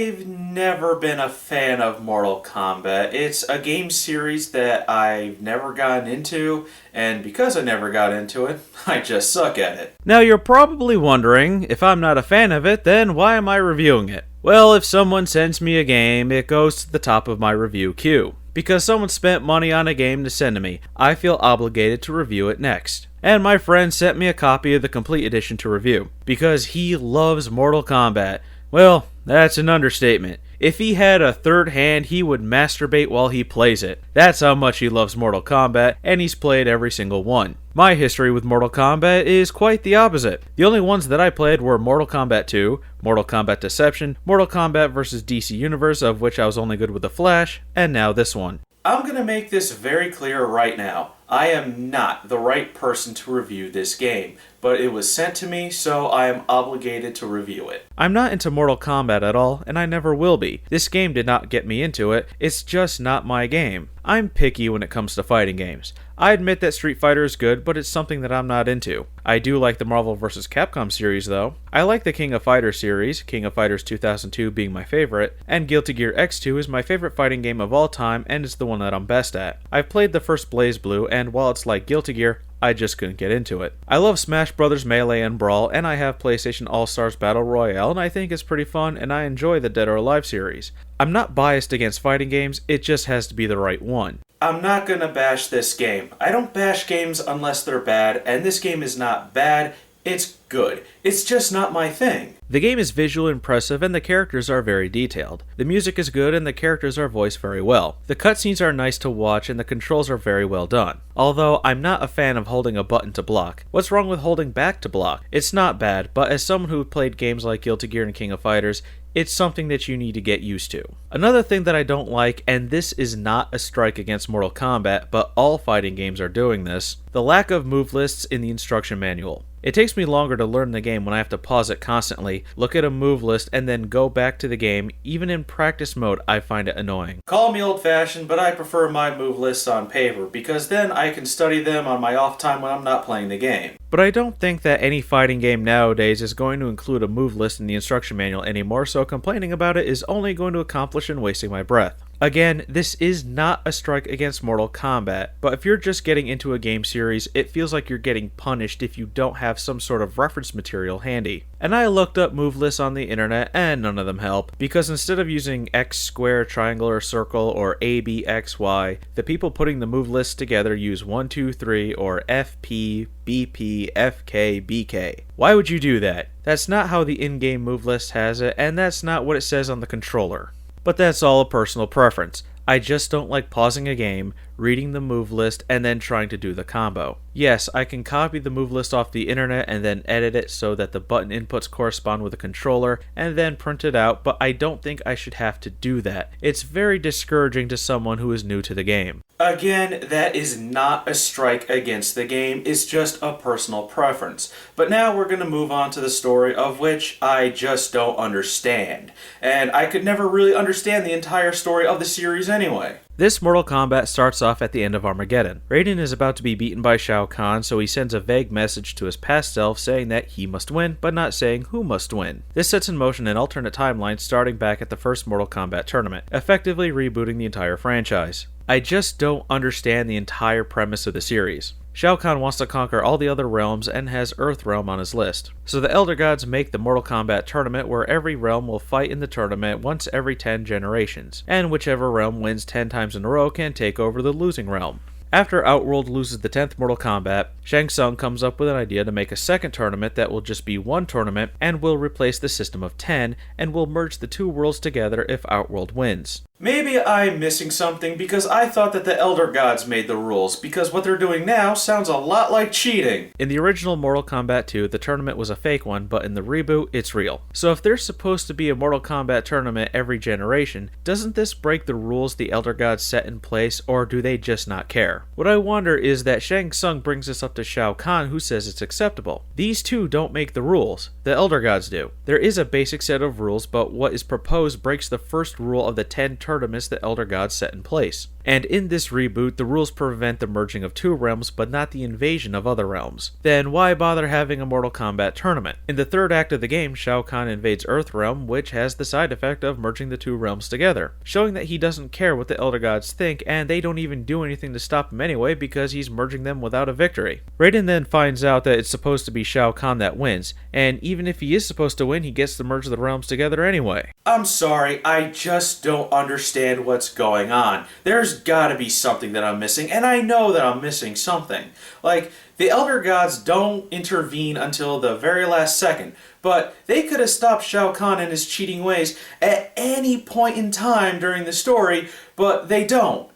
I've never been a fan of Mortal Kombat. It's a game series that I've never gotten into, and because I never got into it, I just suck at it. Now you're probably wondering, if I'm not a fan of it, then why am I reviewing it? Well, if someone sends me a game, it goes to the top of my review queue. Because someone spent money on a game to send to me, I feel obligated to review it next. And my friend sent me a copy of the complete edition to review, because he loves Mortal Kombat. Well, that's an understatement. If he had a third hand, he would masturbate while he plays it. That's how much he loves Mortal Kombat, and he's played every single one. My history with Mortal Kombat is quite the opposite. The only ones that I played were Mortal Kombat 2, Mortal Kombat Deception, Mortal Kombat vs. DC Universe, of which I was only good with the Flash, and now this one. I'm going to make this very clear right now. I am not the right person to review this game, but it was sent to me, so I am obligated to review it. I'm not into Mortal Kombat at all, and I never will be. This game did not get me into it, it's just not my game. I'm picky when it comes to fighting games. I admit that Street Fighter is good, but it's something that I'm not into. I do like the Marvel vs. Capcom series though. I like the King of Fighters series, King of Fighters 2002 being my favorite, and Guilty Gear X2 is my favorite fighting game of all time and it's the one that I'm best at. I've played the first BlazBlue, and while it's like Guilty Gear, I just couldn't get into it. I love Smash Bros. Melee and Brawl, and I have PlayStation All-Stars Battle Royale, and I think it's pretty fun, and I enjoy the Dead or Alive series. I'm not biased against fighting games, it just has to be the right one. I'm not gonna bash this game. I don't bash games unless they're bad, and this game is not bad, it's good. It's just not my thing. The game is visually impressive and the characters are very detailed. The music is good and the characters are voiced very well. The cutscenes are nice to watch and the controls are very well done. Although, I'm not a fan of holding a button to block. What's wrong with holding back to block? It's not bad, but as someone who played games like Guilty Gear and King of Fighters, it's something that you need to get used to. Another thing that I don't like, and this is not a strike against Mortal Kombat, but all fighting games are doing this, the lack of move lists in the instruction manual. It takes me longer to learn the game when I have to pause it constantly, look at a move list, and then go back to the game. Even in practice mode, I find it annoying. Call me old-fashioned, but I prefer my move lists on paper, because then I can study them on my off time when I'm not playing the game. But I don't think that any fighting game nowadays is going to include a move list in the instruction manual anymore, so complaining about it is only going to accomplish and wasting my breath. Again, this is not a strike against Mortal Kombat, but if you're just getting into a game series, it feels like you're getting punished if you don't have some sort of reference material handy. And I looked up move lists on the internet, and none of them help, because instead of using X, square, triangle, or circle, or A, B, X, Y, the people putting the move lists together use 1, 2, 3, or FP, BP, FK, BK. Why would you do that? That's not how the in-game move list has it, and that's not what it says on the controller. But that's all a personal preference. I just don't like pausing a game, reading the move list, and then trying to do the combo. Yes, I can copy the move list off the internet and then edit it so that the button inputs correspond with the controller and then print it out, but I don't think I should have to do that. It's very discouraging to someone who is new to the game. Again, that is not a strike against the game, it's just a personal preference. But now we're going to move on to the story, of which I just don't understand. And I could never really understand the entire story of the series anyway. This Mortal Kombat starts off at the end of Armageddon. Raiden is about to be beaten by Shao Kahn, so he sends a vague message to his past self saying that he must win, but not saying who must win. This sets in motion an alternate timeline starting back at the first Mortal Kombat tournament, effectively rebooting the entire franchise. I just don't understand the entire premise of the series. Shao Kahn wants to conquer all the other realms and has Earthrealm on his list. So the Elder Gods make the Mortal Kombat tournament where every realm will fight in the tournament once every 10 generations, and whichever realm wins 10 times in a row can take over the losing realm. After Outworld loses the 10th Mortal Kombat, Shang Tsung comes up with an idea to make a second tournament that will just be one tournament and will replace the system of 10 and will merge the two worlds together if Outworld wins. Maybe I'm missing something because I thought that the Elder Gods made the rules, because what they're doing now sounds a lot like cheating. In the original Mortal Kombat 2, the tournament was a fake one, but in the reboot, it's real. So if there's supposed to be a Mortal Kombat tournament every generation, doesn't this break the rules the Elder Gods set in place, or do they just not care? What I wonder is that Shang Tsung brings this up to Shao Kahn, who says it's acceptable. These two don't make the rules, the Elder Gods do. There is a basic set of rules, but what is proposed breaks the first rule of the 10 tournaments the Elder Gods set in place. And in this reboot, the rules prevent the merging of two realms, but not the invasion of other realms. Then why bother having a Mortal Kombat tournament? In the third act of the game, Shao Kahn invades Earthrealm, which has the side effect of merging the two realms together, showing that he doesn't care what the Elder Gods think, and they don't even do anything to stop him anyway because he's merging them without a victory. Raiden then finds out that it's supposed to be Shao Kahn that wins, and even if he is supposed to win, he gets to merge the realms together anyway. I'm sorry, I just don't understand what's going on. There's gotta be something that I'm missing, and I know that I'm missing something. Like, the Elder Gods don't intervene until the very last second, but they could have stopped Shao Kahn and his cheating ways at any point in time during the story, but they don't.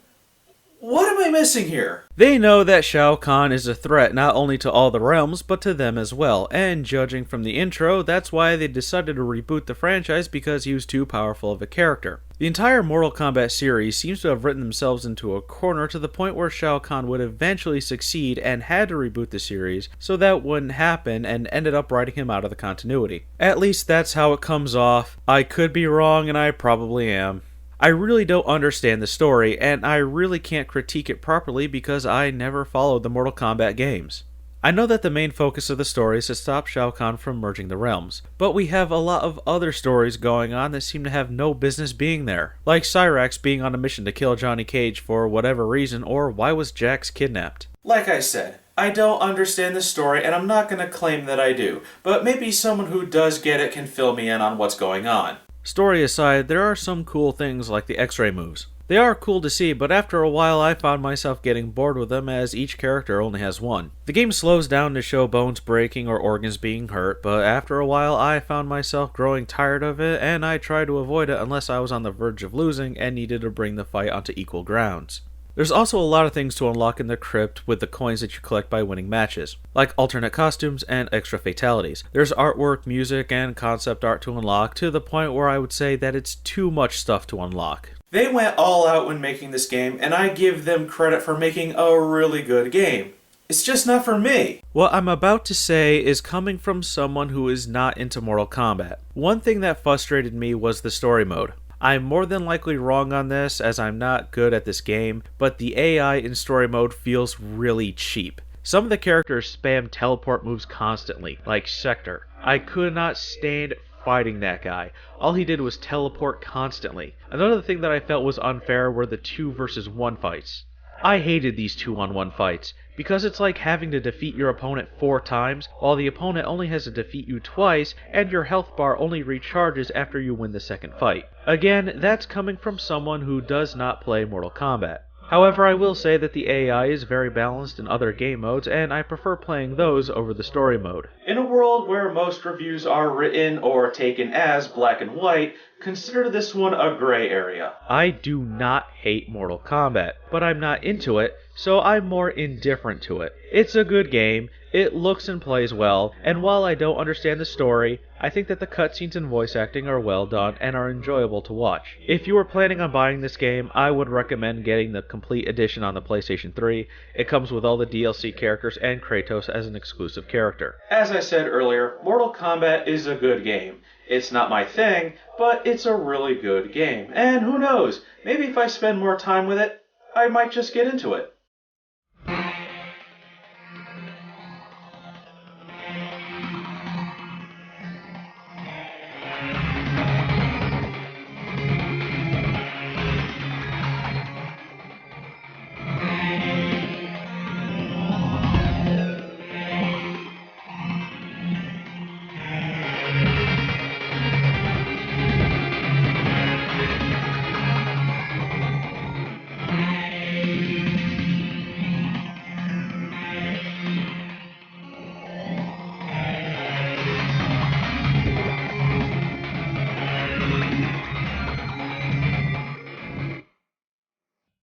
What am I missing here? They know that Shao Kahn is a threat not only to all the realms, but to them as well, and judging from the intro, that's why they decided to reboot the franchise because he was too powerful of a character. The entire Mortal Kombat series seems to have written themselves into a corner to the point where Shao Kahn would eventually succeed and had to reboot the series, so that wouldn't happen and ended up writing him out of the continuity. At least that's how it comes off. I could be wrong, and I probably am. I really don't understand the story, and I really can't critique it properly because I never followed the Mortal Kombat games. I know that the main focus of the story is to stop Shao Kahn from merging the realms, but we have a lot of other stories going on that seem to have no business being there, like Cyrax being on a mission to kill Johnny Cage for whatever reason, or why was Jax kidnapped? Like I said, I don't understand the story, and I'm not gonna claim that I do, but maybe someone who does get it can fill me in on what's going on. Story aside, there are some cool things like the X-ray moves. They are cool to see, but after a while I found myself getting bored with them as each character only has one. The game slows down to show bones breaking or organs being hurt, but after a while I found myself growing tired of it and I tried to avoid it unless I was on the verge of losing and needed to bring the fight onto equal grounds. There's also a lot of things to unlock in the crypt with the coins that you collect by winning matches, like alternate costumes and extra fatalities. There's artwork, music, and concept art to unlock to the point where I would say that it's too much stuff to unlock. They went all out when making this game, and I give them credit for making a really good game. It's just not for me. What I'm about to say is coming from someone who is not into Mortal Kombat. One thing that frustrated me was the story mode. I'm more than likely wrong on this as I'm not good at this game, but the AI in story mode feels really cheap. Some of the characters spam teleport moves constantly, like Sector. I could not stand fighting that guy. All he did was teleport constantly. Another thing that I felt was unfair were the 2 versus 1 fights. I hated these 2-on-1 fights, because it's like having to defeat your opponent 4 times, while the opponent only has to defeat you twice, and your health bar only recharges after you win the second fight. Again, that's coming from someone who does not play Mortal Kombat. However, I will say that the AI is very balanced in other game modes, and I prefer playing those over the story mode. In a world where most reviews are written or taken as black and white, consider this one a gray area. I do not hate Mortal Kombat, but I'm not into it, so I'm more indifferent to it. It's a good game, it looks and plays well, and while I don't understand the story, I think that the cutscenes and voice acting are well done and are enjoyable to watch. If you were planning on buying this game, I would recommend getting the complete edition on the PlayStation 3. It comes with all the DLC characters and Kratos as an exclusive character. As I said earlier, Mortal Kombat is a good game. It's not my thing, but it's a really good game. And who knows, maybe if I spend more time with it, I might just get into it.